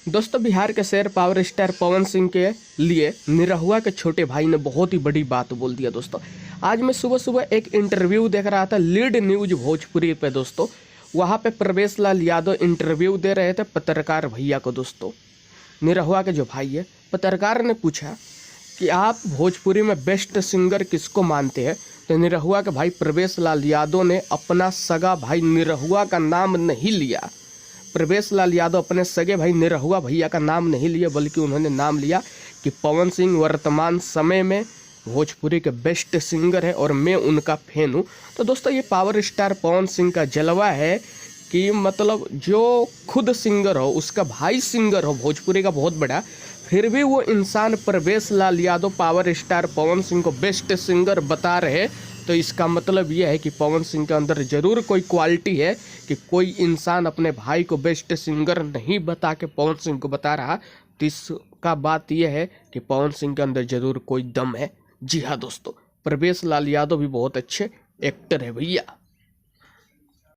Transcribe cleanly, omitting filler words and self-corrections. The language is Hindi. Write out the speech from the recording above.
दोस्तों बिहार के शेर पावर स्टार पवन सिंह के लिए निरहुआ के छोटे भाई ने बहुत ही बड़ी बात बोल दिया। दोस्तों आज मैं सुबह सुबह एक इंटरव्यू देख रहा था लीड न्यूज भोजपुरी पे। दोस्तों वहाँ पे प्रवेश लाल यादव इंटरव्यू दे रहे थे पत्रकार भैया को। दोस्तों निरहुआ के जो भाई है, पत्रकार ने पूछा कि आप भोजपुरी में बेस्ट सिंगर किसको मानते हैं, तो निरहुआ के भाई प्रवेश लाल यादव ने अपना सगा भाई निरहुआ का नाम नहीं लिया। प्रवेश लाल यादव अपने सगे भाई निरहुआ भैया का नाम नहीं लिया, बल्कि उन्होंने नाम लिया कि पवन सिंह वर्तमान समय में भोजपुरी के बेस्ट सिंगर है और मैं उनका फैन हूँ। तो दोस्तों ये पावर स्टार पवन सिंह का जलवा है कि मतलब जो खुद सिंगर हो, उसका भाई सिंगर हो भोजपुरी का बहुत बड़ा, फिर भी वो इंसान प्रवेश लाल यादव पावर स्टार पवन सिंह को बेस्ट सिंगर बता रहे। तो इसका मतलब ये है कि पवन सिंह के अंदर ज़रूर कोई क्वालिटी है कि कोई इंसान अपने भाई को बेस्ट सिंगर नहीं बता के पवन सिंह को बता रहा। तो इसका बात यह है कि पवन सिंह के अंदर ज़रूर कोई दम है। जी हाँ दोस्तों, प्रवेश लाल यादव भी बहुत अच्छे एक्टर है भैया।